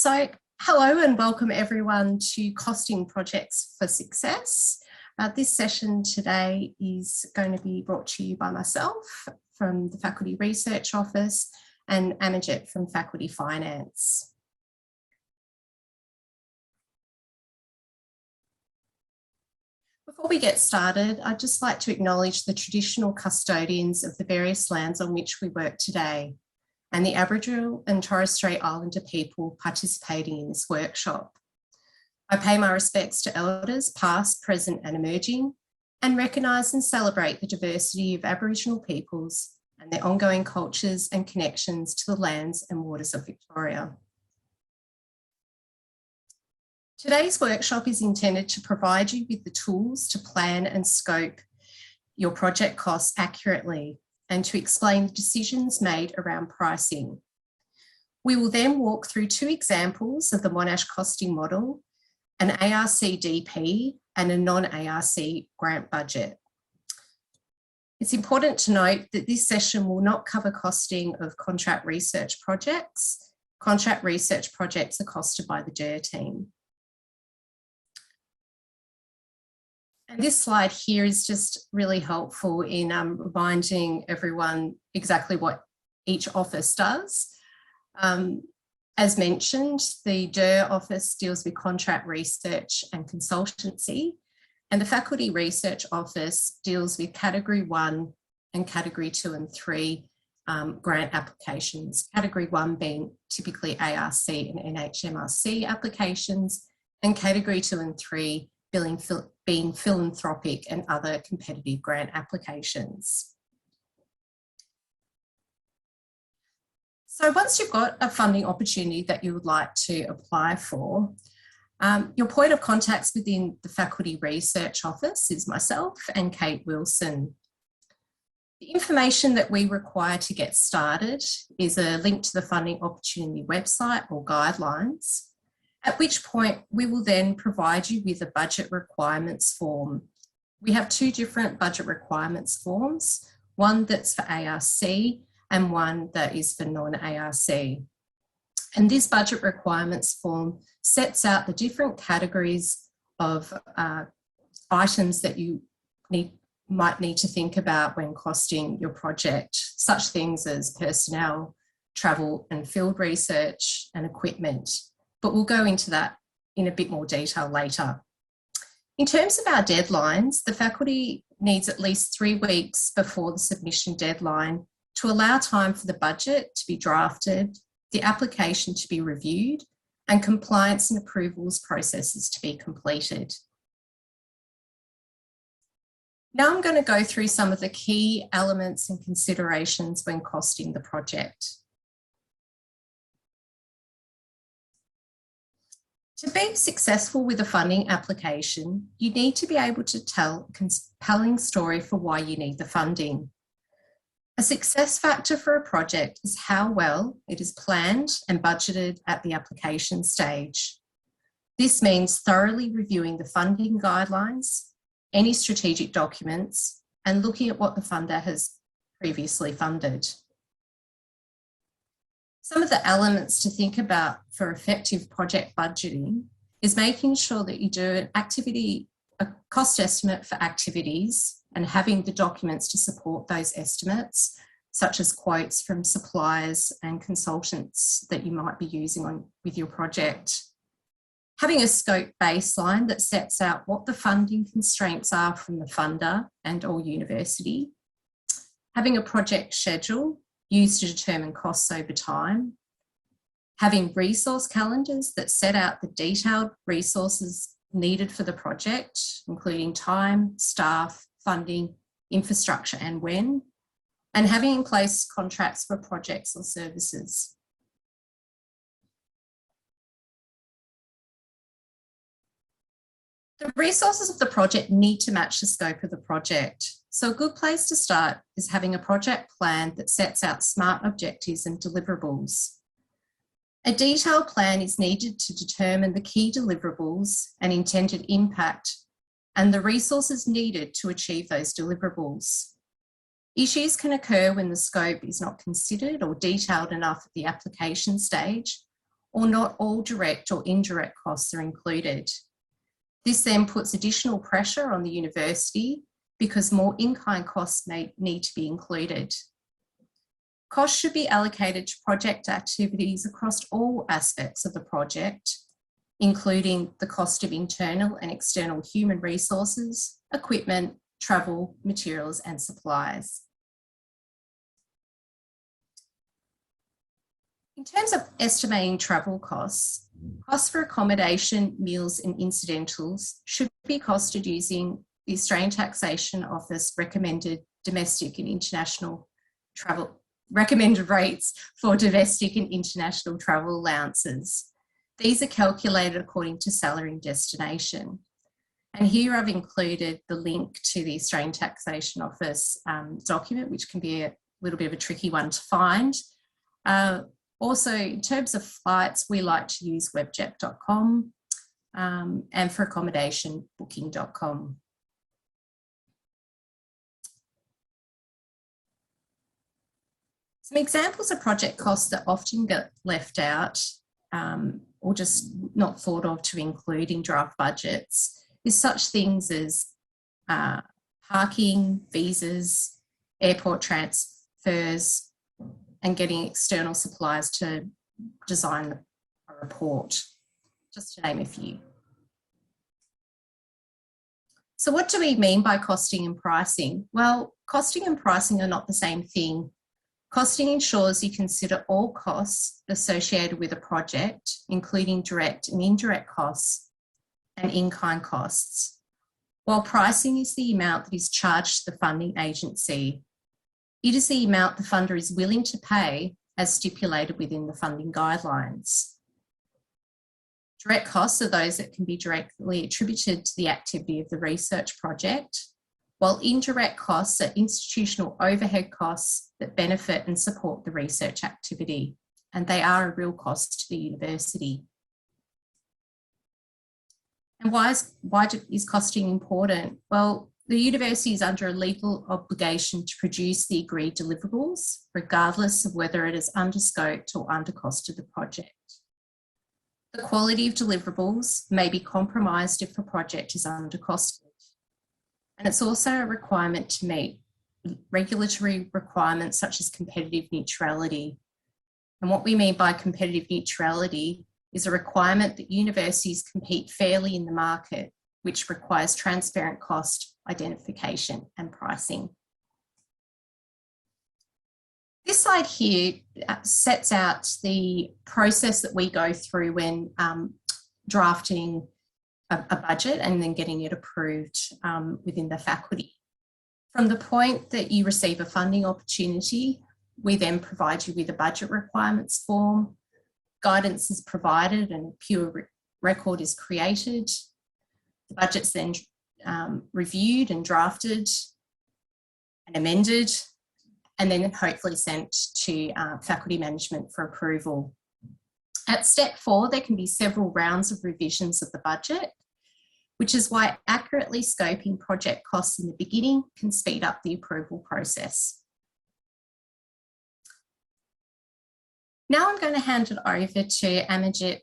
Hello and welcome everyone to Costing Projects for Success. This session today is going to be brought to you by myself from the Faculty Research Office and Amajit from Faculty Finance. Before we get started, I'd just like to acknowledge the traditional custodians of the various lands on which we work today, and the Aboriginal and Torres Strait Islander people participating in this workshop. I pay my respects to elders past, present and emerging, and recognise and celebrate the diversity of Aboriginal peoples and their ongoing cultures and connections to the lands and waters of Victoria. Today's workshop is intended to provide you with the tools to plan and scope your project costs accurately and to explain the decisions made around pricing. We will then walk through two examples of the Monash costing model, an ARC-DP and a non-ARC grant budget. It's important to note that this session will not cover costing of contract research projects. Contract research projects are costed by the DER team. And this slide here is just really helpful in reminding everyone exactly what each office does. As mentioned, the DER office deals with contract research and consultancy, and the Faculty Research Office deals with Category 1 and Category 2 and 3 grant applications. Category 1 being typically ARC and NHMRC applications, and Category 2 and 3 being philanthropic and other competitive grant applications. So once you've got a funding opportunity that you would like to apply for, your point of contacts within the Faculty Research Office is myself and Kate Wilson. The information that we require to get started is a link to the funding opportunity website or guidelines, at which point we will then provide you with a budget requirements form. We have two different budget requirements forms, one that's for ARC and one that is for non-ARC. And this budget requirements form sets out the different categories of items that you might need to think about when costing your project, such things as personnel, travel and field research and equipment. But we'll go into that in a bit more detail later. In terms of our deadlines, the faculty needs at least 3 weeks before the submission deadline to allow time for the budget to be drafted, the application to be reviewed, and compliance and approvals processes to be completed. Now I'm going to go through some of the key elements and considerations when costing the project. To be successful with a funding application, you need to be able to tell a compelling story for why you need the funding. A success factor for a project is how well it is planned and budgeted at the application stage. This means thoroughly reviewing the funding guidelines, any strategic documents, and looking at what the funder has previously funded. Some of the elements to think about for effective project budgeting is making sure that you do a cost estimate for activities and having the documents to support those estimates, such as quotes from suppliers and consultants that you might be using with your project. Having a scope baseline that sets out what the funding constraints are from the funder and or university. Having a project schedule used to determine costs over time, having resource calendars that set out the detailed resources needed for the project, including time, staff, funding, infrastructure and when, and having in place contracts for projects or services. The resources of the project need to match the scope of the project. So a good place to start is having a project plan that sets out SMART objectives and deliverables. A detailed plan is needed to determine the key deliverables and intended impact and the resources needed to achieve those deliverables. Issues can occur when the scope is not considered or detailed enough at the application stage, or not all direct or indirect costs are included. This then puts additional pressure on the university because more in-kind costs may need to be included. Costs should be allocated to project activities across all aspects of the project, including the cost of internal and external human resources, equipment, travel, materials, and supplies. In terms of estimating travel costs, costs for accommodation, meals, and incidentals should be costed using the Australian Taxation Office recommended domestic and international travel recommended rates for domestic and international travel allowances. These are calculated according to salary and destination. And here I've included the link to the Australian Taxation Office document, which can be a little bit of a tricky one to find. Also, in terms of flights, we like to use webjet.com and for accommodation, booking.com. Some examples of project costs that often get left out or just not thought of to include in draft budgets is such things as parking, visas, airport transfers, and getting external suppliers to design a report, just to name a few. So what do we mean by costing and pricing? Well, costing and pricing are not the same thing. Costing ensures you consider all costs associated with a project, including direct and indirect costs and in-kind costs, while pricing is the amount that is charged to the funding agency. It is the amount the funder is willing to pay as stipulated within the funding guidelines. Direct costs are those that can be directly attributed to the activity of the research project, while indirect costs are institutional overhead costs that benefit and support the research activity, and they are a real cost to the university. And why is costing important? Well, the university is under a legal obligation to produce the agreed deliverables, regardless of whether it is under-scoped or under-costed the project. The quality of deliverables may be compromised if a project is under-costed. And it's also a requirement to meet regulatory requirements such as competitive neutrality. And what we mean by competitive neutrality is a requirement that universities compete fairly in the market, which requires transparent cost identification and pricing. This slide here sets out the process that we go through when drafting a budget and then getting it approved within the faculty. From the point that you receive a funding opportunity, we then provide you with a budget requirements form. Guidance is provided and a pure record is created. The budget's then reviewed and drafted and amended, and then hopefully sent to faculty management for approval. At step 4, there can be several rounds of revisions of the budget, which is why accurately scoping project costs in the beginning can speed up the approval process. Now I'm going to hand it over to Amarjit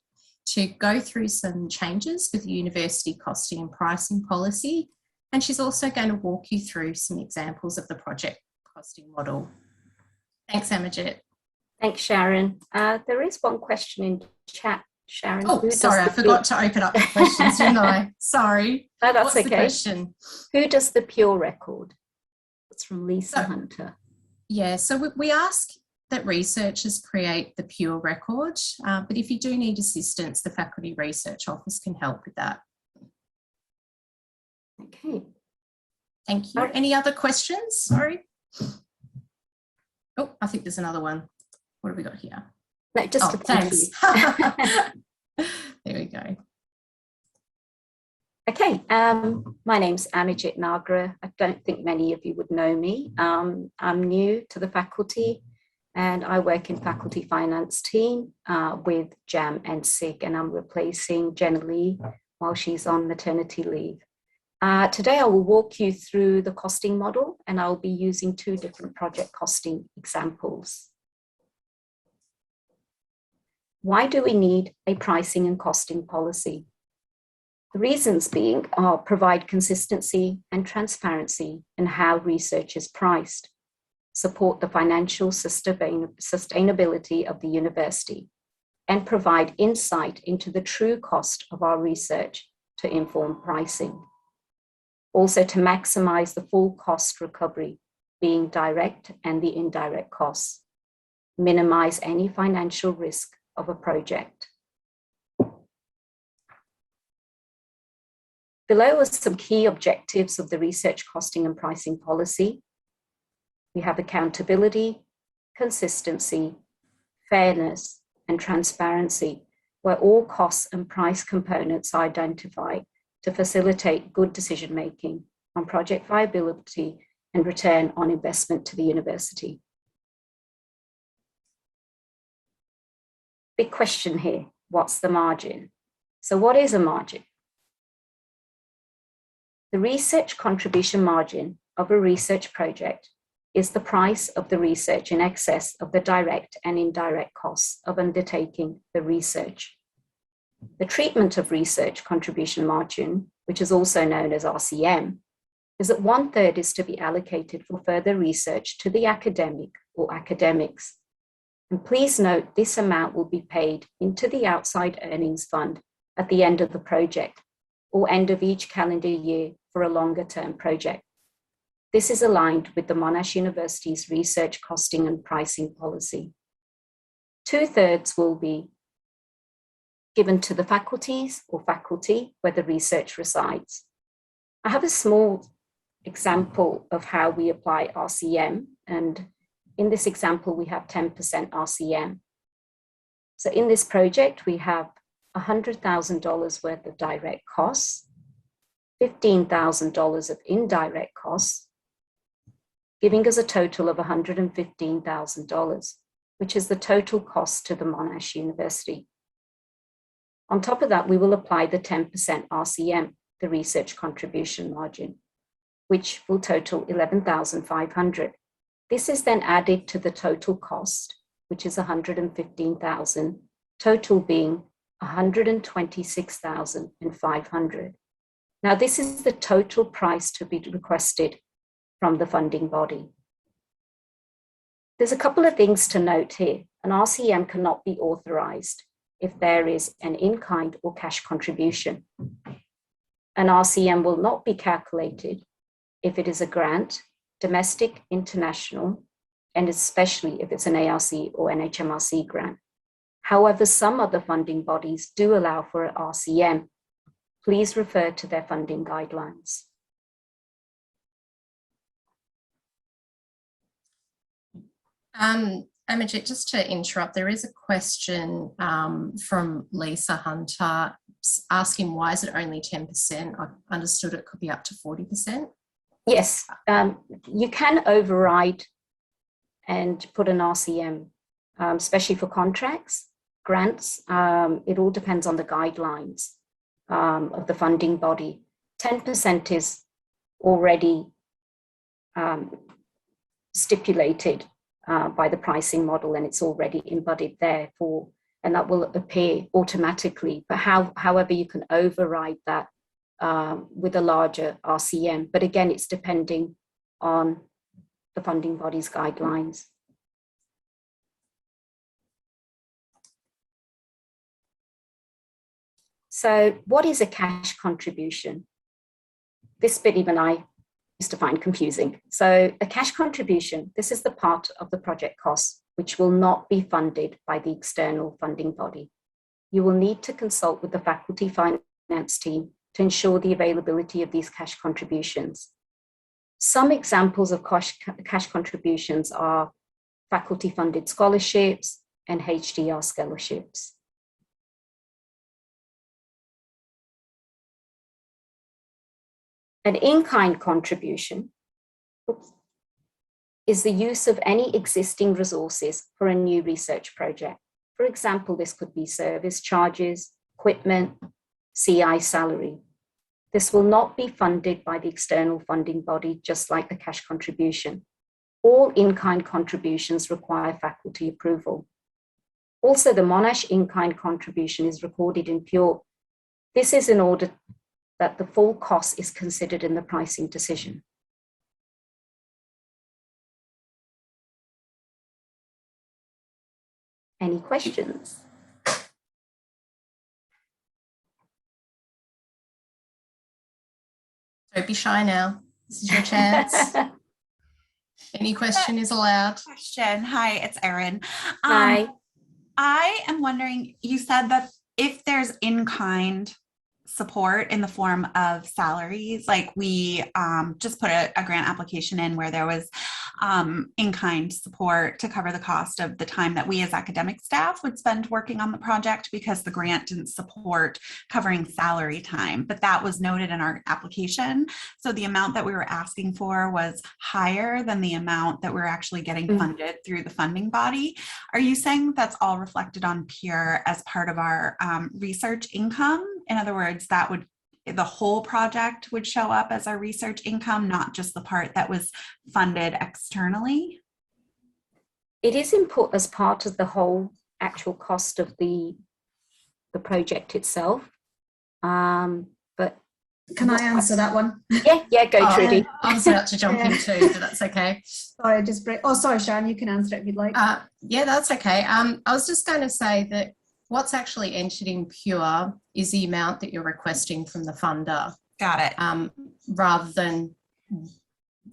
to go through some changes with the university costing and pricing policy, and she's also going to walk you through some examples of the project costing model. Thanks, Amarjit. Thanks, Sharon. There is one question in chat, Sharon. Oh, sorry, I forgot to open up the questions, didn't I? Sorry. No, that's What's okay. The question? Who does the pure record? It's from Lisa Hunter. Yeah, so we ask that researchers create the pure record, but if you do need assistance, the Faculty Research Office can help with that. Okay. Thank you. Any other questions? Sorry. Oh, I think there's another one. What have we got here? No, just thanks. There we go. Okay, my name's Amarjit Nagra. I don't think many of you would know me. I'm new to the faculty and I work in faculty finance team with Jam and SIG, and I'm replacing Jenna Lee while she's on maternity leave. Today I will walk you through the costing model, and I'll be using 2 different project costing examples. Why do we need a pricing and costing policy? The reasons being are provide consistency and transparency in how research is priced, support the financial sustainability of the university, and provide insight into the true cost of our research to inform pricing. Also to maximize the full cost recovery, being direct and the indirect costs, minimize any financial risk of a project. Below are some key objectives of the research costing and pricing policy. We have accountability, consistency, fairness, and transparency, where all costs and price components are identified to facilitate good decision-making on project viability and return on investment to the university. Big question here, what's the margin? So what is a margin? The research contribution margin of a research project is the price of the research in excess of the direct and indirect costs of undertaking the research. The treatment of research contribution margin, which is also known as RCM, is that 1/3 is to be allocated for further research to the academic or academics. And please note, this amount will be paid into the outside earnings fund at the end of the project or end of each calendar year for a longer term project. This is aligned with the Monash University's research costing and pricing policy. 2/3 will be given to the faculties or faculty where the research resides. I have a small example of how we apply RCM, and in this example, we have 10% RCM. So in this project, we have $100,000 worth of direct costs, $15,000 of indirect costs, giving us a total of $115,000, which is the total cost to the Monash University. On top of that, we will apply the 10% RCM, the research contribution margin, which will total $11,500. This is then added to the total cost, which is $115,000, total being $126,500. Now, this is the total price to be requested from the funding body. There's a couple of things to note here. An RCM cannot be authorized if there is an in-kind or cash contribution. An RCM will not be calculated if it is a grant, domestic, international, and especially if it's an ARC or an HMRC grant. However, some other funding bodies do allow for an RCM. Please refer to their funding guidelines. Amajit, just to interrupt, there is a question from Lisa Hunter asking why is it only 10%? I understood it could be up to 40%. Yes, you can override and put an RCM, especially for contracts, grants. It all depends on the guidelines of the funding body. 10% is already stipulated by the pricing model, and it's already embodied there and that will appear automatically. But however, you can override that with a larger RCM. But again, it's depending on the funding body's guidelines. So what is a cash contribution? This bit even I used to find confusing. So a cash contribution, this is the part of the project costs which will not be funded by the external funding body. You will need to consult with the faculty finance team to ensure the availability of these cash contributions. Some examples of cash contributions are faculty funded scholarships and HDR scholarships. An in-kind contribution is the use of any existing resources for a new research project. For example, this could be service charges, equipment, CI salary. This will not be funded by the external funding body, just like the cash contribution. All in-kind contributions require faculty approval. Also, the Monash in-kind contribution is recorded in pure. This is in order that the full cost is considered in the pricing decision. Any questions? Don't be shy now. This is your chance. Any question is allowed. Question. Hi, it's Erin. Hi. I am wondering, you said that if there's in-kind support in the form of salaries, like we just put a grant application in where there was in-kind support to cover the cost of the time that we as academic staff would spend working on the project because the grant didn't support covering salary time, but that was noted in our application. So the amount that we were asking for was higher than the amount that we're actually getting funded through the funding body. Are you saying that's all reflected on PURE as part of our research income? In other words, that would, the whole project would show up as our research income, not just the part that was funded externally? It is input as part of the whole actual cost of the project itself. But can I answer that one? Yeah, go Trudy. I was about to jump in too, but that's okay. Sorry, just break. Oh, sorry, Sharon, you can answer it if you'd like. Yeah, that's okay. I was just going to say that what's actually entered in PURE is the amount that you're requesting from the funder. Got it. Rather than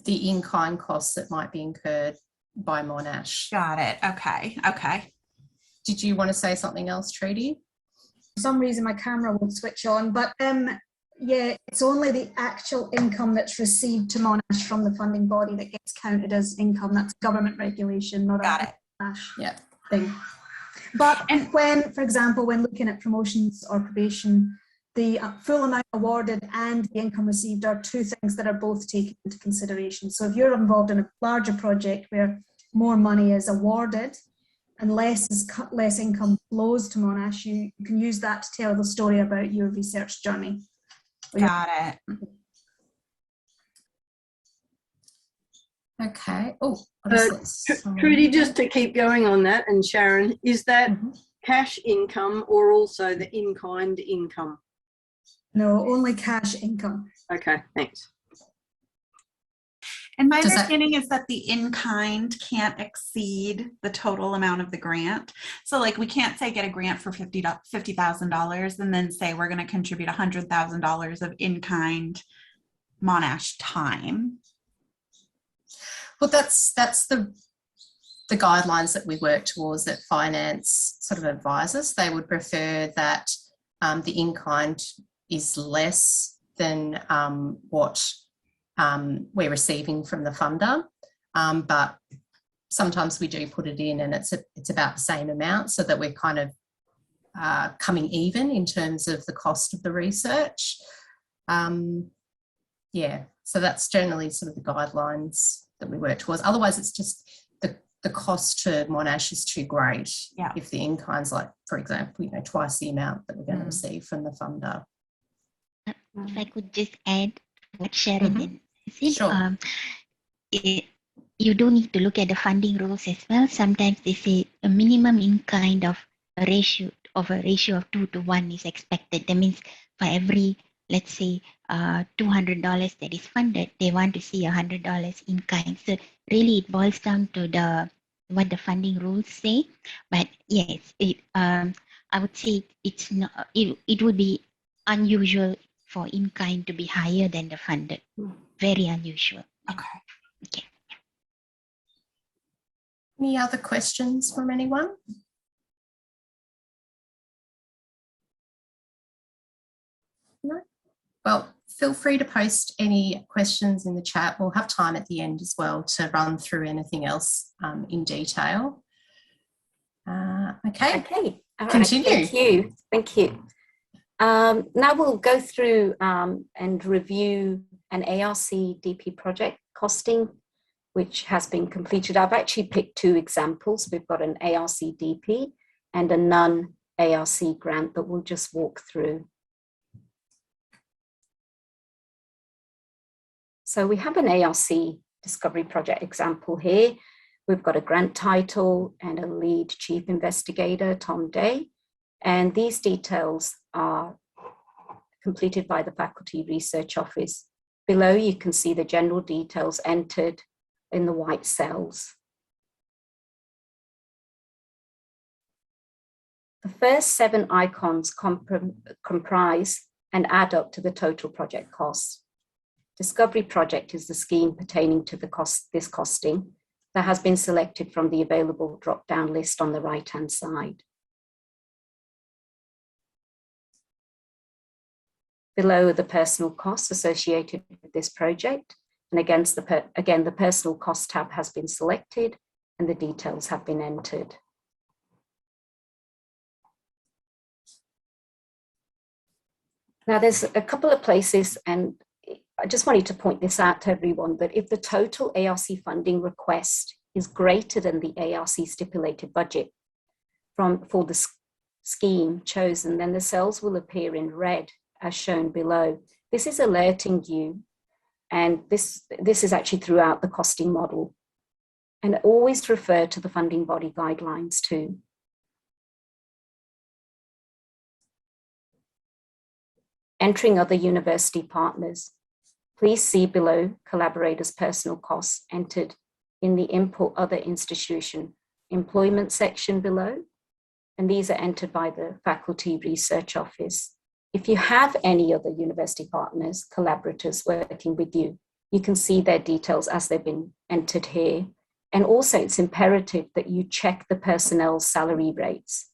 the in-kind costs that might be incurred by Monash. Got it. Okay. Did you want to say something else, Trudy? For some reason my camera won't switch on, but yeah, it's only the actual income that's received to Monash from the funding body that gets counted as income. That's government regulation, not a Monash thing. But when, for example, when looking at promotions or probation, the full amount awarded and the income received are two things that are both taken into consideration. So if you're involved in a larger project where more money is awarded and less income flows to Monash, you can use that to tell the story about your research journey. Got it. Okay. Oh, Trudy, just to keep going on that, and Sharon, is that cash income or also the in-kind income? No, only cash income. Okay, thanks. And my understanding is that the in-kind can't exceed the total amount of the grant. So like we can't say get a grant for $50,000 and then say we're going to contribute $100,000 of in-kind Monash time. Well, that's the guidelines that we work towards that finance sort of advises. They would prefer that the in-kind is less than what we're receiving from the funder, but sometimes we do put it in and it's about the same amount so that we're kind of coming even in terms of the cost of the research. Yeah, so that's generally sort of the guidelines that we work towards. Otherwise, it's just the cost to Monash is too great. Yeah. If the in-kind's like, for example, twice the amount that we're going to receive from the funder. If I could just add what Sharon said, Sure. You do need to look at the funding rules as well. Sometimes they say a minimum in kind of a ratio of 2 to 1 is expected. That means for every, let's say, $200 that is funded, they want to see $100 in kind. So really, it boils down to what the funding rules say. But yes, I would say it's not. It would be unusual for in kind to be higher than the funded. Very unusual. Okay. Any other questions from anyone? No? Well, feel free to post any questions in the chat. We'll have time at the end as well to run through anything else in detail. Okay. All right. Continue. Thank you. Now we'll go through and review an ARC DP project costing, which has been completed. I've actually picked two examples. We've got an ARC DP and a non-ARC grant that we'll just walk through. So we have an ARC discovery project example here. We've got a grant title and a lead chief investigator, Tom Day, and these details are completed by the Faculty Research Office. Below, you can see the general details entered in the white cells. The first 7 icons comprise and add up to the total project cost. Discovery project is the scheme pertaining to this costing that has been selected from the available drop-down list on the right-hand side. Below are the personal costs associated with this project. And again, the personal cost tab has been selected and the details have been entered. Now, there's a couple of places, and I just wanted to point this out to everyone, that if the total ARC funding request is greater than the ARC stipulated budget for the scheme chosen, then the cells will appear in red as shown below. This is alerting you, and this is actually throughout the costing model. And always refer to the funding body guidelines too. Entering other university partners. Please see below collaborators' personal costs entered in the Import Other Institution Employment section below. And these are entered by the Faculty Research Office. If you have any other university partners, collaborators working with you, you can see their details as they've been entered here. And also it's imperative that you check the personnel's salary rates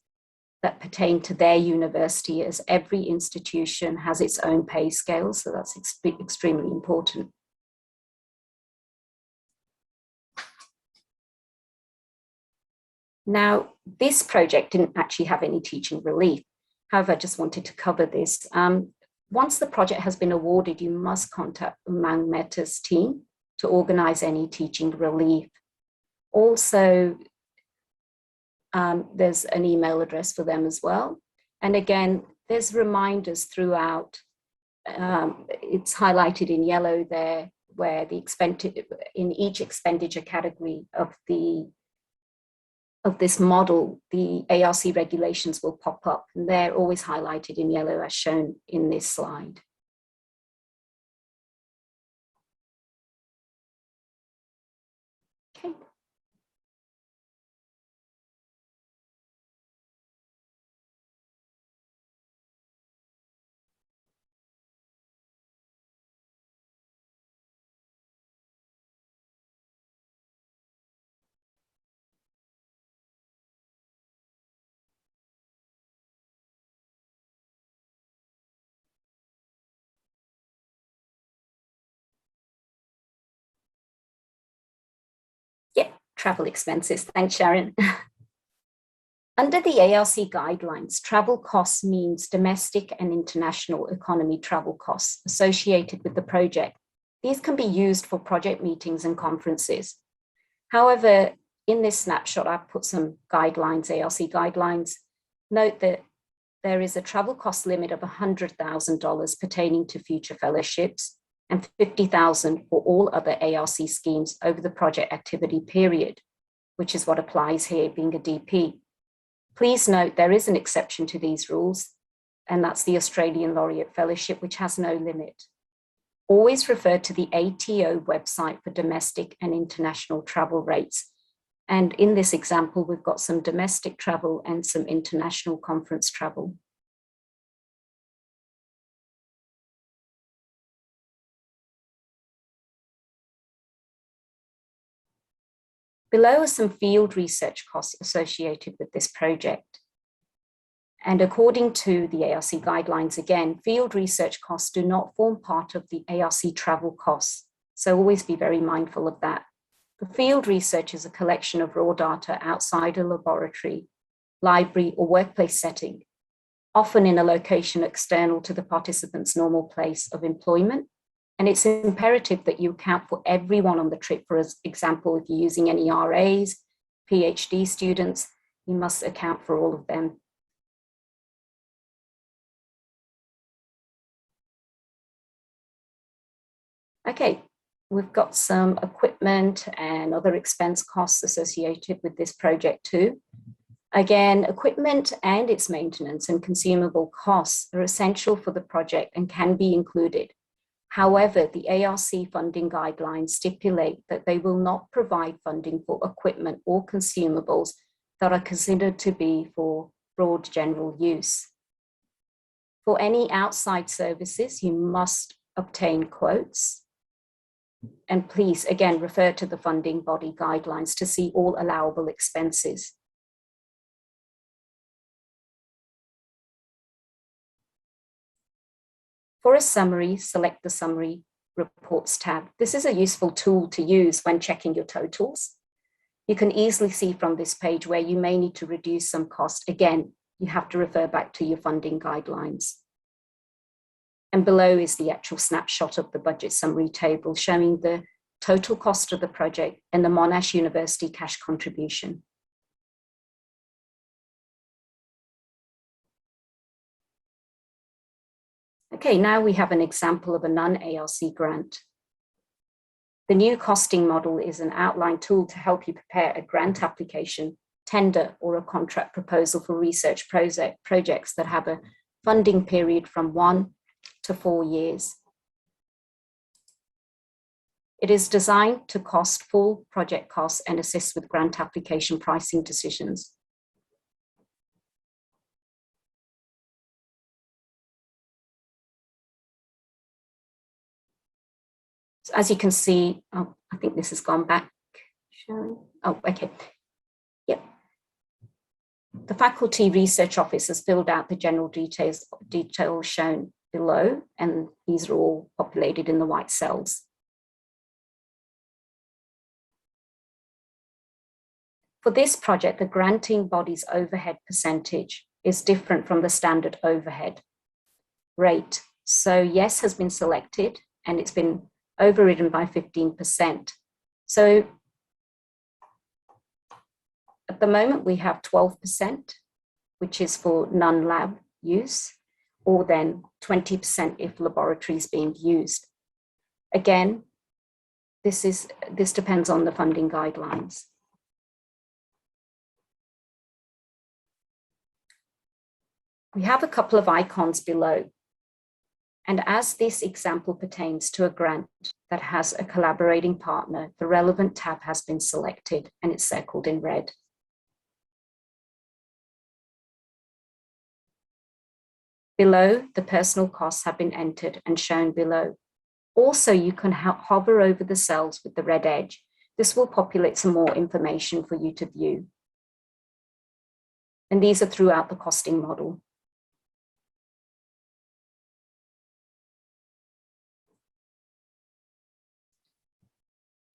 that pertain to their university, as every institution has its own pay scale, so that's extremely important. Now, this project didn't actually have any teaching relief. However, I just wanted to cover this. Once the project has been awarded, you must contact Umang Mehta's team to organize any teaching relief. Also, there's an email address for them as well. And again, there's reminders throughout. It's highlighted in yellow there, where in each expenditure category of this model, the ARC regulations will pop up, and they're always highlighted in yellow as shown in this slide. Okay. Yeah, travel expenses. Thanks, Sharon. Under the ARC guidelines, travel costs means domestic and international economy travel costs associated with the project. These can be used for project meetings and conferences. However, in this snapshot, I've put some guidelines, ARC guidelines. Note that there is a travel cost limit of $100,000 pertaining to future fellowships and $50,000 for all other ARC schemes over the project activity period, which is what applies here, being a DP. Please note there is an exception to these rules, and that's the Australian Laureate Fellowship, which has no limit. Always refer to the ATO website for domestic and international travel rates. And in this example, we've got some domestic travel and some international conference travel. Below are some field research costs associated with this project. And according to the ARC guidelines, again, field research costs do not form part of the ARC travel costs. So always be very mindful of that. The field research is a collection of raw data outside a laboratory, library, or workplace setting, often in a location external to the participant's normal place of employment. And it's imperative that you account for everyone on the trip. For example, if you're using any RAs, PhD students, you must account for all of them. Okay, we've got some equipment and other expense costs associated with this project too. Again, equipment and its maintenance and consumable costs are essential for the project and can be included. However, the ARC funding guidelines stipulate that they will not provide funding for equipment or consumables that are considered to be for broad general use. For any outside services, you must obtain quotes. And please, again, refer to the funding body guidelines to see all allowable expenses. For a summary, select the Summary Reports tab. This is a useful tool to use when checking your totals. You can easily see from this page where you may need to reduce some cost. Again, you have to refer back to your funding guidelines. And below is the actual snapshot of the budget summary table showing the total cost of the project and the Monash University cash contribution. Okay, now we have an example of a non-ARC grant. The new costing model is an outline tool to help you prepare a grant application, tender, or a contract proposal for research projects that have a funding period from 1 to 4 years. It is designed to cost full project costs and assist with grant application pricing decisions. So as you can see, oh, I think this has gone back. Sharon. Oh, okay. Yep. The Faculty Research Office has filled out the general details shown below, and these are all populated in the white cells. For this project, the granting body's overhead percentage is different from the standard overhead rate. So yes has been selected and it's been overridden by 15%. So at the moment we have 12%, which is for non-lab use, or then 20% if laboratory is being used. Again, this depends on the funding guidelines. We have a couple of icons below. And as this example pertains to a grant that has a collaborating partner, the relevant tab has been selected and it's circled in red. Below, the personal costs have been entered and shown below. Also, you can hover over the cells with the red edge. This will populate some more information for you to view. And these are throughout the costing model.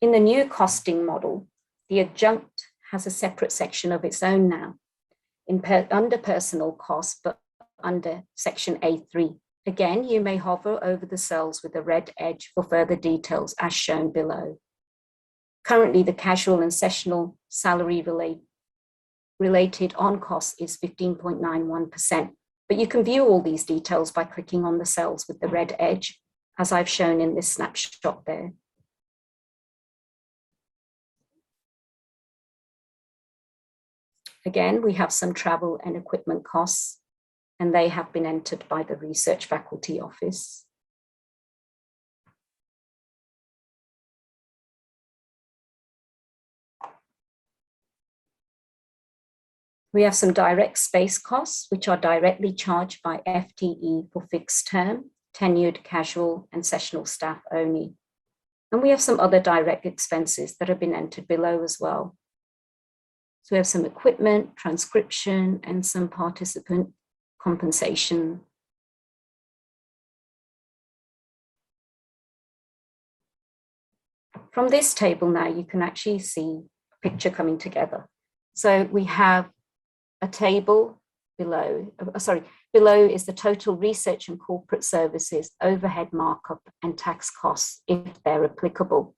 In the new costing model, the adjunct has a separate section of its own now, under personal costs, but under section A3. Again, you may hover over the cells with a red edge for further details as shown below. Currently, the casual and sessional salary related on costs is 15.91%, but you can view all these details by clicking on the cells with the red edge, as I've shown in this snapshot there. Again, we have some travel and equipment costs, and they have been entered by the Research Faculty Office. We have some direct space costs, which are directly charged by FTE for fixed term, tenured, casual, and sessional staff only. And we have some other direct expenses that have been entered below as well. So we have some equipment, transcription, and some participant compensation. From this table now, you can actually see a picture coming together. So we have a table below, below is the total research and corporate services, overhead markup, and tax costs, if they're applicable.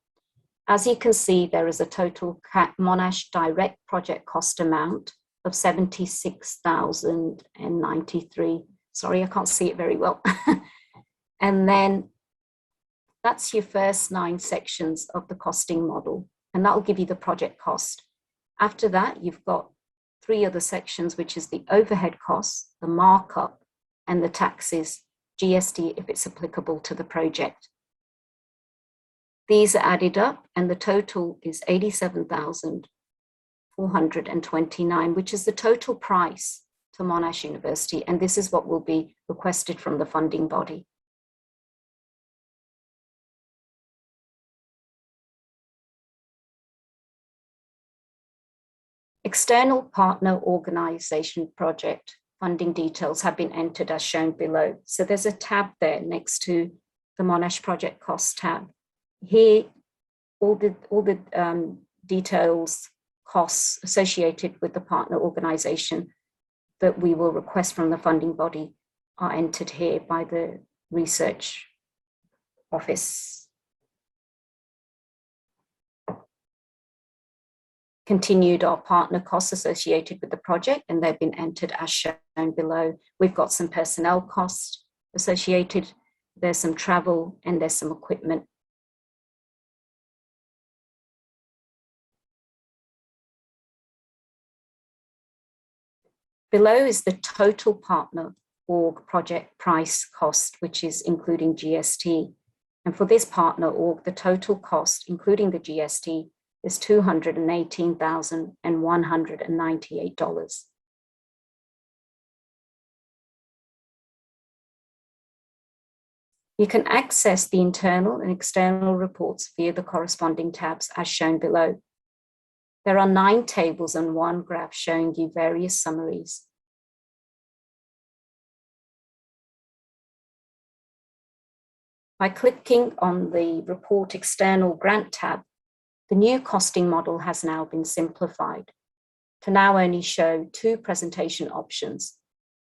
As you can see, there is a total Monash direct project cost amount of 76,093. Sorry, I can't see it very well. And then That's your first 9 sections of the costing model, and that will give you the project cost. After that, you've got 3 other sections, which is the overhead costs, the markup, and the taxes, GST if it's applicable to the project. These are added up, and the total is 87,429, which is the total price to Monash University, and this is what will be requested from the funding body. External partner organisation project funding details have been entered as shown below. So there's a tab there next to the Monash project cost tab. Here, all the details, costs associated with the partner organisation that we will request from the funding body are entered here by the research office. Continued are partner costs associated with the project, and they've been entered as shown below. We've got some personnel costs associated, there's some travel, and there's some equipment. Below is the total partner org project price cost, which is including GST. And for this partner org, the total cost, including the GST, is $218,198. You can access the internal and external reports via the corresponding tabs as shown below. There are 9 tables and 1 graph showing you various summaries. By clicking on the Report External Grant tab, the new costing model has now been simplified to now only show 2 presentation options.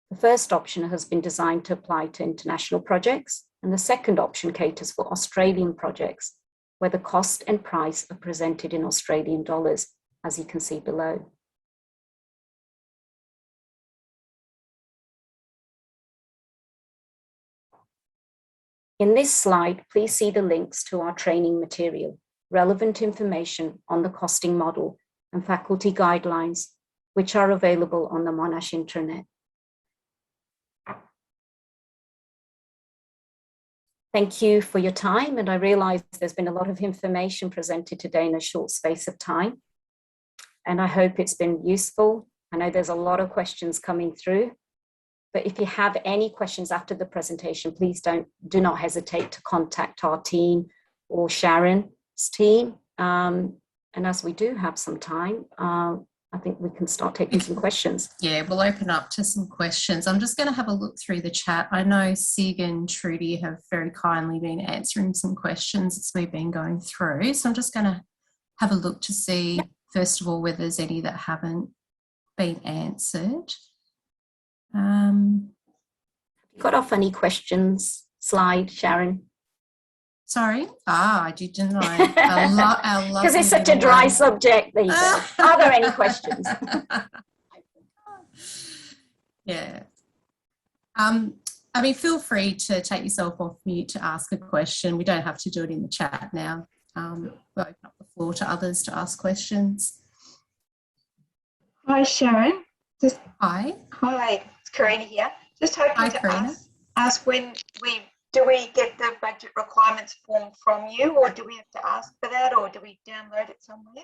The first option has been designed to apply to international projects, and the second option caters for Australian projects, where the cost and price are presented in Australian dollars, as you can see below. In this slide, please see the links to our training material, relevant information on the costing model, and faculty guidelines, which are available on the Monash intranet. Thank you for your time, and I realise there's been a lot of information presented today in a short space of time, and I hope it's been useful. I know there's a lot of questions coming through, but if you have any questions after the presentation, please do not hesitate to contact our team or Sharon's team. And as we do have some time, I think we can start taking some questions. Yeah, we'll open up to some questions. I'm just going to have a look through the chat. I know Sig and Trudy have very kindly been answering some questions as we've been going through. So I'm just going to have a look to see, first of all, whether there's any that haven't been answered. Got our funny questions slide, Sharon? Sorry? I didn't know. Because it's such a dry subject. There you go. Are there any questions? Yeah. I mean, feel free to take yourself off mute to ask a question. We don't have to do it in the chat now. We'll open up the floor to others to ask questions. Hi, Sharon. Hi. Hi, it's Karina here. Just hoping Hi, to Karina. ask when do we get the budget requirements form from you, or do we have to ask for that, or do we download it somewhere?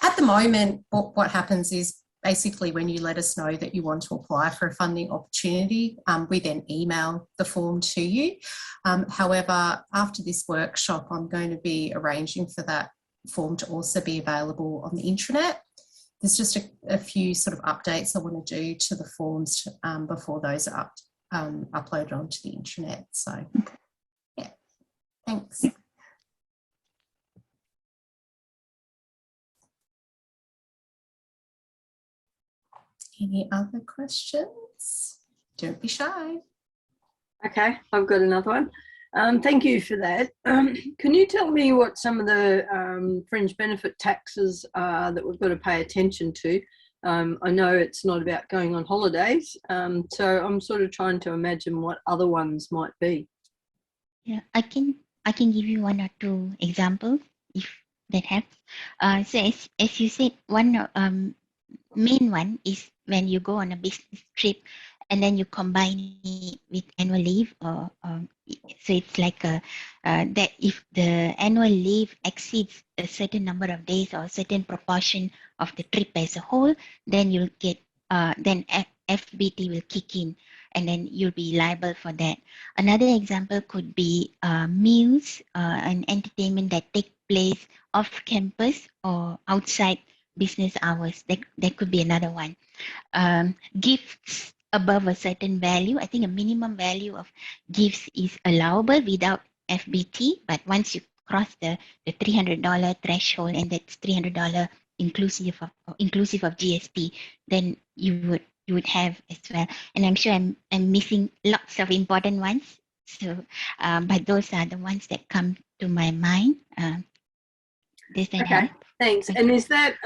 At the moment, what happens is basically when you let us know that you want to apply for a funding opportunity, we then email the form to you. However, after this workshop, I'm going to be arranging for that form to also be available on the intranet. There's just a few sort of updates I want to do to the forms before those are uploaded onto the intranet. So, yeah, thanks. Any other questions? Don't be shy. Okay, I've got another one. Thank you for that. Can you tell me what some of the fringe benefit taxes are that we've got to pay attention to? I know it's not about going on holidays, so I'm sort of trying to imagine what other ones might be. Yeah, I can I can give you one or two examples if that helps. So as you said, one main one is when you go on a business trip and then you combine it with annual leave, or so it's like that if the annual leave exceeds a certain number of days or a certain proportion of the trip as a whole, then you'll get then FBT will kick in, and then you'll be liable for that. Another example could be meals and entertainment that take place off campus or outside business hours. That could be another one. Gifts above a certain value. I think a minimum value of gifts is allowable without FBT, but once you cross the $300 threshold, and that's $300 inclusive of GST, then you would have as well. And I'm sure I'm missing lots of important ones. So, but those are the ones that come to my mind. Does that help? Thanks. Okay. And is that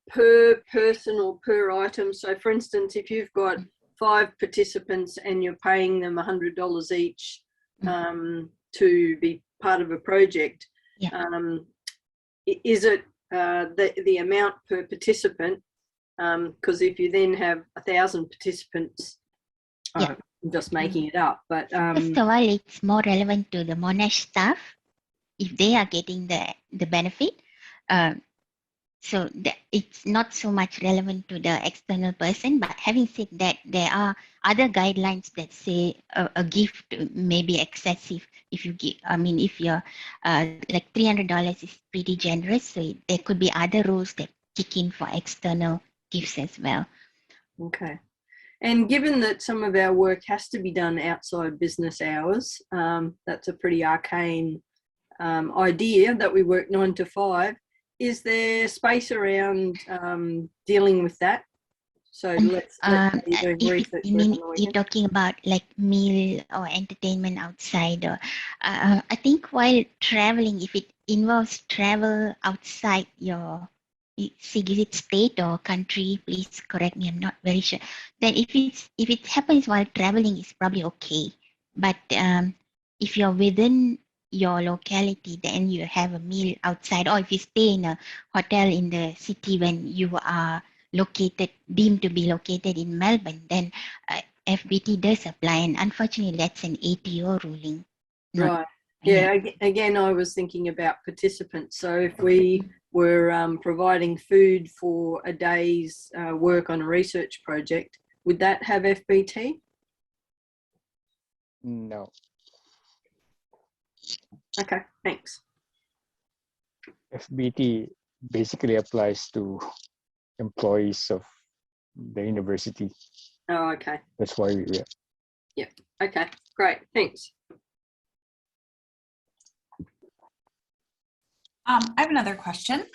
per person or per item? So for instance, if you've got 5 participants and you're paying them $100 each to be part of a project, is it the amount per participant? Because if you then have 1,000 participants, I'm just making it up, but first of all, it's more relevant to the Monash staff if they are getting the benefit. So it's not so much relevant to the external person. But having said that, there are other guidelines that say a gift may be excessive if you give. I mean, if you're like $300 is pretty generous, so there could be other rules that kick in for external gifts as well. Okay. And given that some of our work has to be done outside business hours, that's a pretty arcane idea that we work 9 to 5. Is there space around dealing with that? So let's say you're doing research. You're talking about like meal or entertainment outside, or I think while traveling, if it involves travel outside your state or country, please correct me, I'm not very sure. Then if it happens while traveling, it's probably okay. But if you're within your locality, then you have a meal outside, or if you stay in a hotel in the city when you are deemed to be located in Melbourne, then FBT does apply, and unfortunately that's an ATO ruling. Right. Yeah, again, I was thinking about participants. So if we were providing food for a day's work on a research project, would that have FBT? No. Okay, thanks. FBT basically applies to employees of the university. Oh, okay. That's why Yeah. Okay, great. Thanks. I have another question.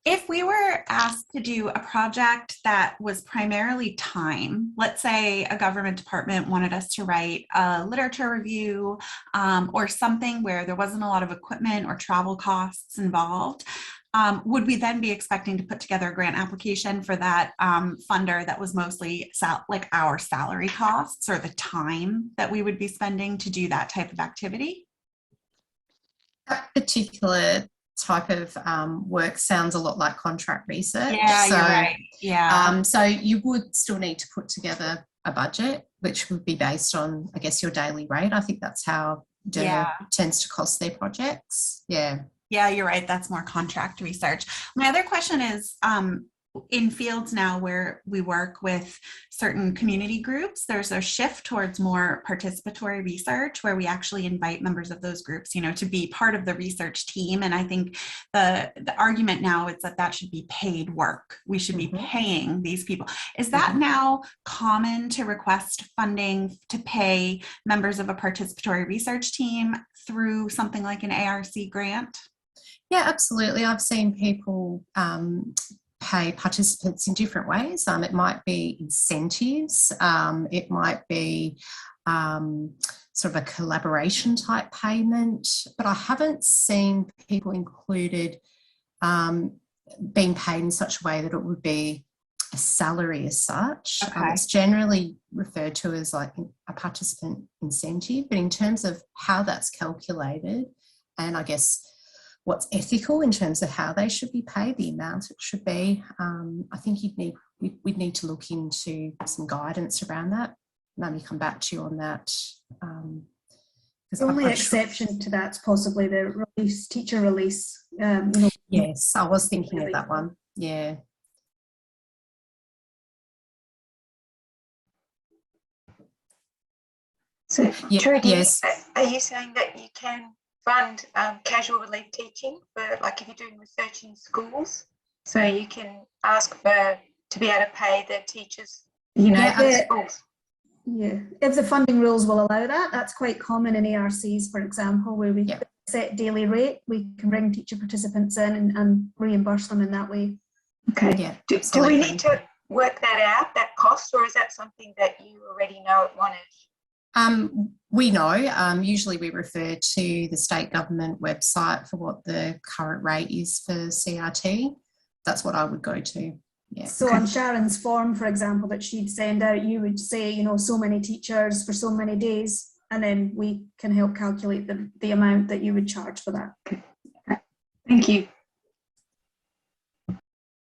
If we were asked to do a project that was primarily time, let's say a government department wanted us to write a literature review or something where there wasn't a lot of equipment or travel costs involved, would we then be expecting to put together a grant application for that funder that was mostly like our salary costs or the time that we would be spending to do that type of activity? That particular type of work sounds a lot like contract research. Yeah, so, you're right. Yeah. So you would still need to put together a budget, which would be based on, I guess, your daily rate. I think that's how DERA tends to cost their projects. Yeah. Yeah, you're right. That's more contract research. My other question is, in fields now where we work with certain community groups, there's a shift towards more participatory research where we actually invite members of those groups, to be part of the research team. And I think the argument now is that should be paid work. We should be paying these people. Is that now common to request funding to pay members of a participatory research team through something like an ARC grant? Yeah, absolutely. I've seen people pay participants in different ways. It might be incentives. It might be sort of a collaboration type payment, but I haven't seen people included being paid in such a way that it would be a salary as such. Okay. It's generally referred to as like a participant incentive, but in terms of how that's calculated, and I guess what's ethical in terms of how they should be paid, the amount it should be. I think we'd need to look into some guidance around that. Maybe come back to you on that. The only exception to that's possibly the teacher release. Yes, I was thinking of that one. Yeah. So, Yeah, Trudy, yes. are you saying that you can fund casual relief teaching for, like, if you're doing research in schools, so you can ask to be able to pay the teachers, at the schools? Yeah, if the funding rules will allow that, that's quite common in ARCs, for example, where we set daily rate, we can bring teacher participants in and reimburse them in that way. Okay. Yeah, do we need to work that out, that cost, or is that something that you already know at Monash? We know. Usually we refer to the state government website for what the current rate is for CRT. That's what I would go to. Yeah. So on Sharon's form, for example, that she'd send out, you would say, so many teachers for so many days, and then we can help calculate the amount that you would charge for that. Okay. Thank you.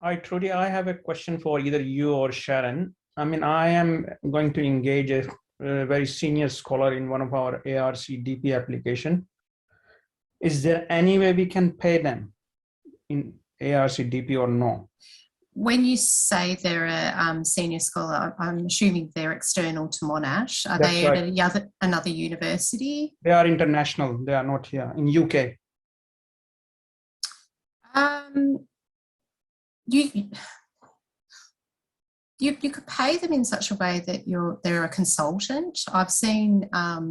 Hi, Trudy. I have a question for either you or Sharon. I mean, I am going to engage a very senior scholar in one of our ARC DP application. Is there any way we can pay them in ARC DP or no? When you say they're a senior scholar, I'm assuming they're external to Monash. Are they at another university? They are international. They are not here in UK. You could pay them in such a way that they're a consultant. I've seen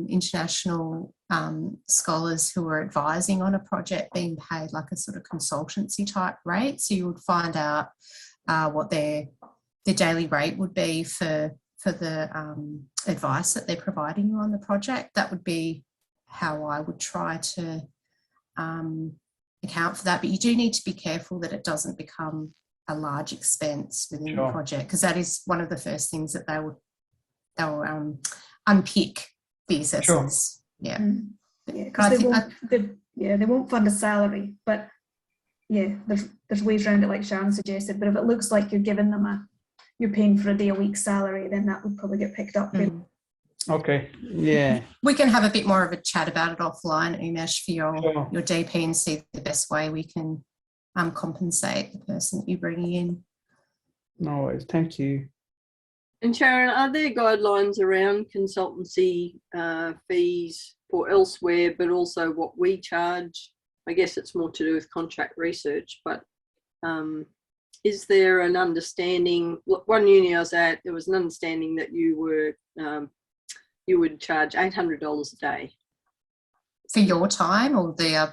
international scholars who are advising on a project being paid like a sort of consultancy type rate. So you would find out what their daily rate would be for the advice that they're providing you on the project. That would be how I would try to account for that. But you do need to be careful that it doesn't become a large expense within the project, because that is one of the first things that they'll unpick, the assessors. Yeah, they won't fund a salary, but there's ways around it, like Sharon suggested. But if it looks like you're giving them you're paying for a day a week salary, then that would probably get picked up. Okay. Yeah. We can have a bit more of a chat about it offline, Umesh, for your DP, and see the best way we can compensate the person that you're bringing in. No worries. Thank you. And Sharon, are there guidelines around consultancy fees for elsewhere, but also what we charge? I guess it's more to do with contract research, but is there an understanding? One uni I was at, there was an understanding that you would charge $800 a day for your time, or the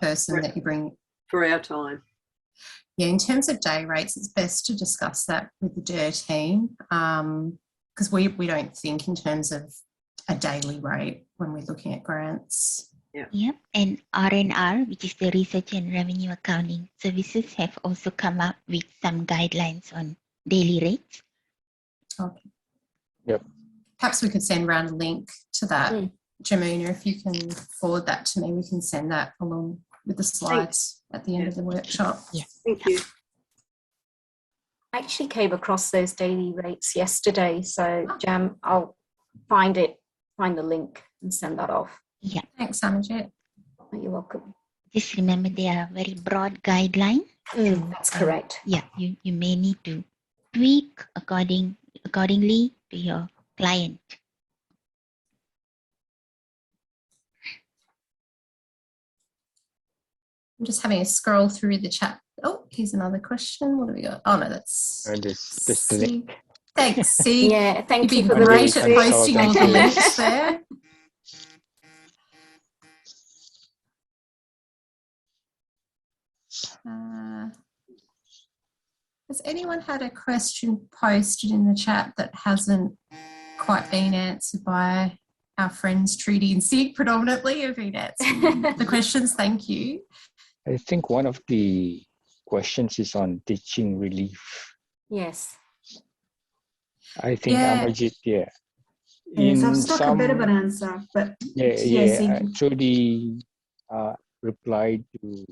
person that you bring. For our time. Yeah, in terms of day rates, it's best to discuss that with the DER team, because we don't think in terms of a daily rate when we're looking at grants. Yep, and RNR, which is the Research and Revenue Accounting Services, have also come up with some guidelines on daily rates. Okay. Yep. Perhaps we could send around a link to that. Jamuna, if you can forward that to me, we can send that along with the slides at the end of the workshop. Yes. Thank you. I actually came across those daily rates yesterday, so Jam, I'll find the link and send that off. Yeah. Thanks, Amajit. You're welcome. Just remember they are very broad guidelines. That's correct. Yeah, you may need to tweak accordingly to your client. I'm just having a scroll through the chat. Oh, here's another question. What do we got? Oh no, that's This link. Thanks, Sig. Yeah, thank you You've for been the great at research. posting all the links there. Has anyone had a question posted in the chat that hasn't quite been answered by our friends Trudy and Sig? Predominantly have been answered the questions. Thank you. I think one of the questions is on teaching relief. Yes. I think Amajit, Yes, I've stuck a bit of an answer, but through the replied to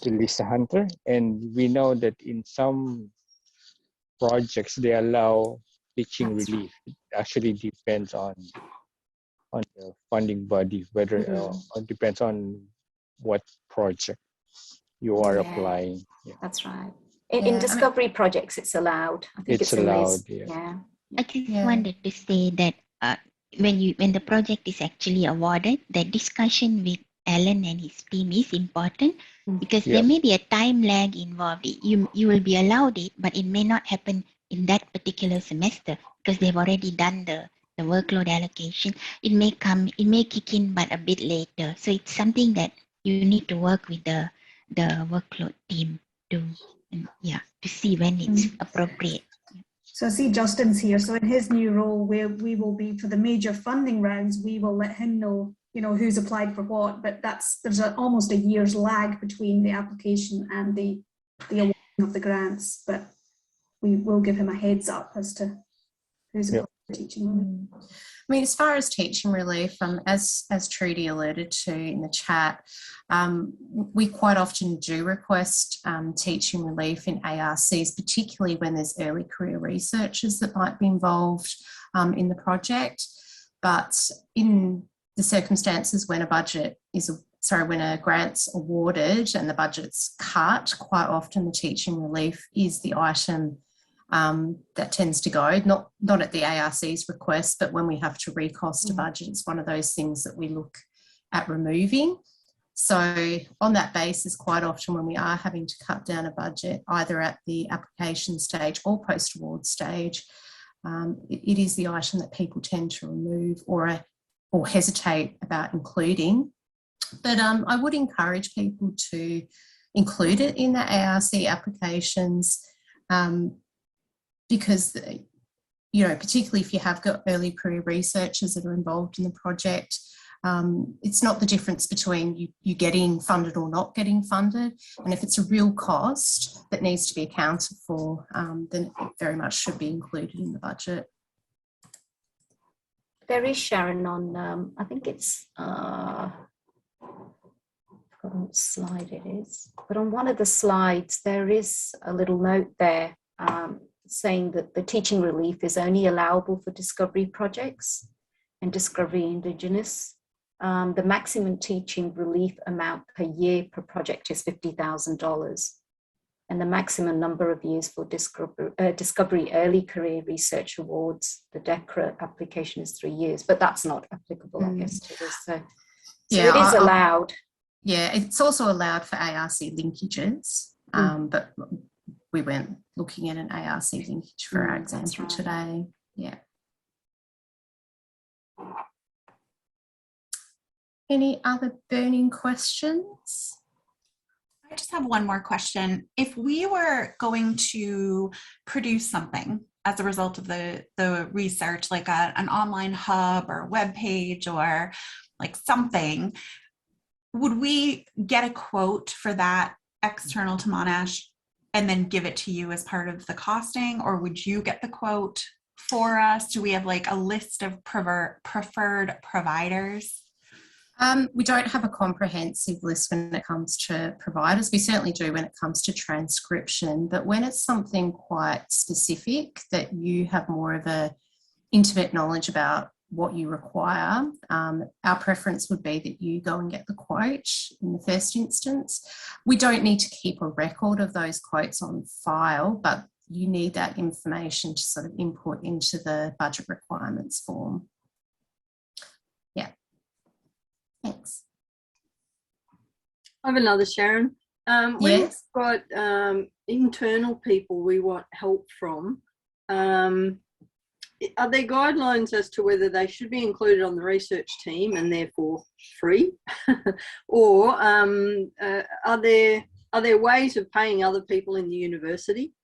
Lisa Hunter, and we know that in some projects they allow teaching That's relief. It actually depends on the funding body, whether it depends on what project you are Yeah. applying. Yeah. That's right. Yeah, I In mean- discovery projects, it's allowed. I think It's it's allowed, yeah. yeah. I just Yeah. wanted to say that when the project is actually awarded, the discussion with Alan and his team is important because Yeah. there may be a time lag involved. You will be allowed it, but it may not happen in that particular semester because they've already done the workload allocation. It may kick in, but a bit later. So it's something that you need to work with the workload team to see when it's appropriate. So I see Justin's here. So in his new role, we will be, for the major funding rounds, we will let him know, who's applied for what. But there's almost a year's lag between the application and the awarding of the grants. But we will give him a heads up as to who's applied for teaching relief. I mean, as far as teaching relief, as Trudy alluded to in the chat, we quite often do request teaching relief in ARCs, particularly when there's early career researchers that might be involved in the project. But in the circumstances when when a grant's awarded and the budget's cut, quite often the teaching relief is the item that tends to go, not at the ARC's request, but when we have to recost a budget, it's one of those things that we look at removing. So on that basis, quite often when we are having to cut down a budget, either at the application stage or post-award stage, it is the item that people tend to remove or hesitate about including. But I would encourage people to include it in the ARC applications, because, particularly if you have got early career researchers that are involved in the project, it's not the difference between you getting funded or not getting funded. And if it's a real cost that needs to be accounted for, then it very much should be included in the budget. There is, Sharon, on, I think it's, I forgot what slide it is, but on one of the slides, there is a little note there saying that the teaching relief is only allowable for discovery projects and discovery indigenous. The maximum teaching relief amount per year per project is $50,000. And the maximum number of years for discovery early career research awards, the DECRA application is 3 years, but that's not applicable, I guess, to this. So it is allowed. Yeah, it's also allowed for ARC linkages, but we weren't looking at an ARC linkage for our example today. Yeah. Any other burning questions? I just have one more question. If we were going to produce something as a result of the research, like an online hub or web page or like something, would we get a quote for that external to Monash and then give it to you as part of the costing, or would you get the quote for us? Do we have like a list of preferred providers? We don't have a comprehensive list when it comes to providers. We certainly do when it comes to transcription, but when it's something quite specific that you have more of a intimate knowledge about what you require, our preference would be that you go and get the quote in the first instance. We don't need to keep a record of those quotes on file, but you need that information to sort of input into the budget requirements form. Yeah. Thanks. I have another, Sharon. When we've got internal people we want help from, are there guidelines as to whether they should be included on the research team and therefore free, or are there ways of paying other people in the university?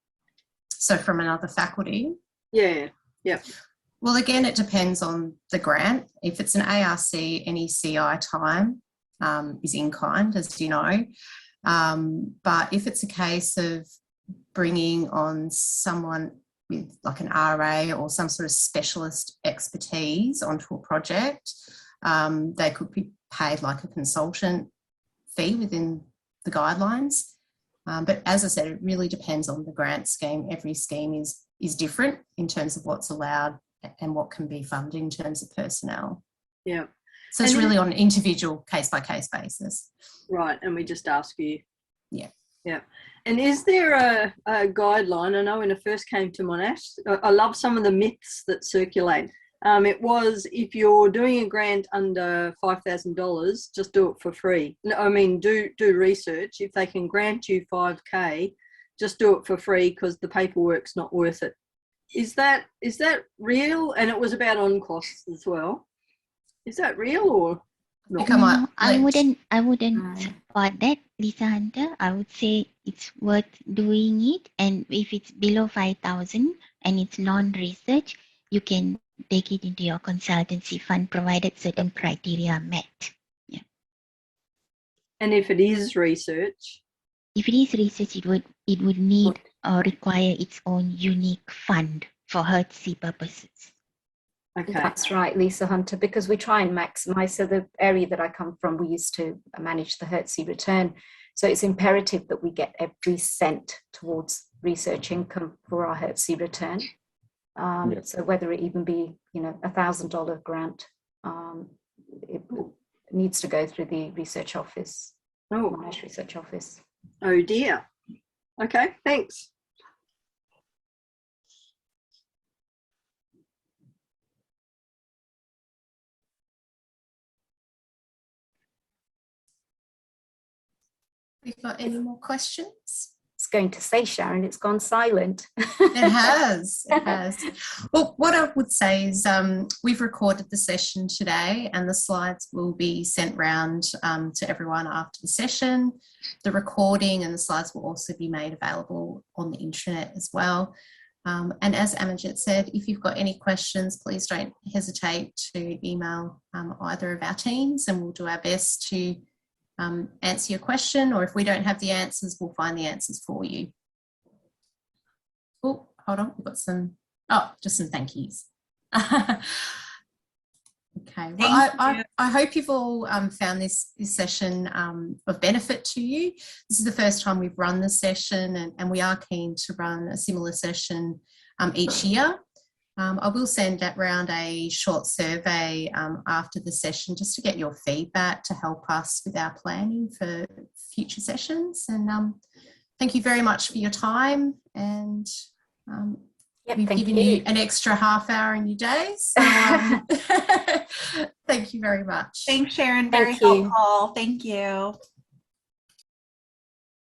So from another faculty? Yeah. Yep. Well, again, it depends on the grant. If it's an ARC, any CI time is in kind, as you know. But if it's a case of bringing on someone with like an RA or some sort of specialist expertise onto a project, they could be paid like a consultant fee within the guidelines. But as I said, it really depends on the grant scheme. Every scheme is different in terms of what's allowed and what can be funded in terms of personnel. Yeah. So it's And really on an individual case-by-case basis. Right, and we just ask you. Yeah. Yeah. And is there a guideline? I know when I first came to Monash, I love some of the myths that circulate. It was, if you're doing a grant under $5,000, just do it for free. No, I mean, do research. If they can grant you $5,000, just do it for free because the paperwork's not worth it. Is that real? And it was about on costs as well. Is that real or not? Come on, No, I let's- wouldn't support that, Lisa Hunter. I would say it's worth doing it, and if it's below 5,000 and it's non-research, you can take it into your consultancy fund provided certain criteria are met. And if it is research, If it is research, it would need or require its own unique fund for HERTC purposes. okay. That's right, Lisa Hunter, because we try and maximise. So the area that I come from, we used to manage the HERTC return. So it's imperative that we get every cent towards research income for our HERTC return. Yeah. So whether it even be, $1,000 grant, it needs to go through the research office, Oh, Monash Research Office. oh dear. Okay, thanks. We've got any more questions? It's going to say, Sharon, it's gone silent. It has. It has. Well, what I would say is we've recorded the session today and the slides will be sent round to everyone after the session. The recording and the slides will also be made available on the intranet as well. And as Amajit said, if you've got any questions, please don't hesitate to email either of our teams and we'll do our best to answer your question, or if we don't have the answers, we'll find the answers for you. Oh, hold on, we've got just some thank yous. Okay, well, I hope you've all found this session of benefit to you. This is the first time we've run the session and we are keen to run a similar session each year. I will send around a short survey after the session just to get your feedback to help us with our planning for future sessions. And thank you very much for your time. And we've given you an extra half hour in your day. So thank you very much. Thanks, Sharon. Very Thank you. helpful. Thank you.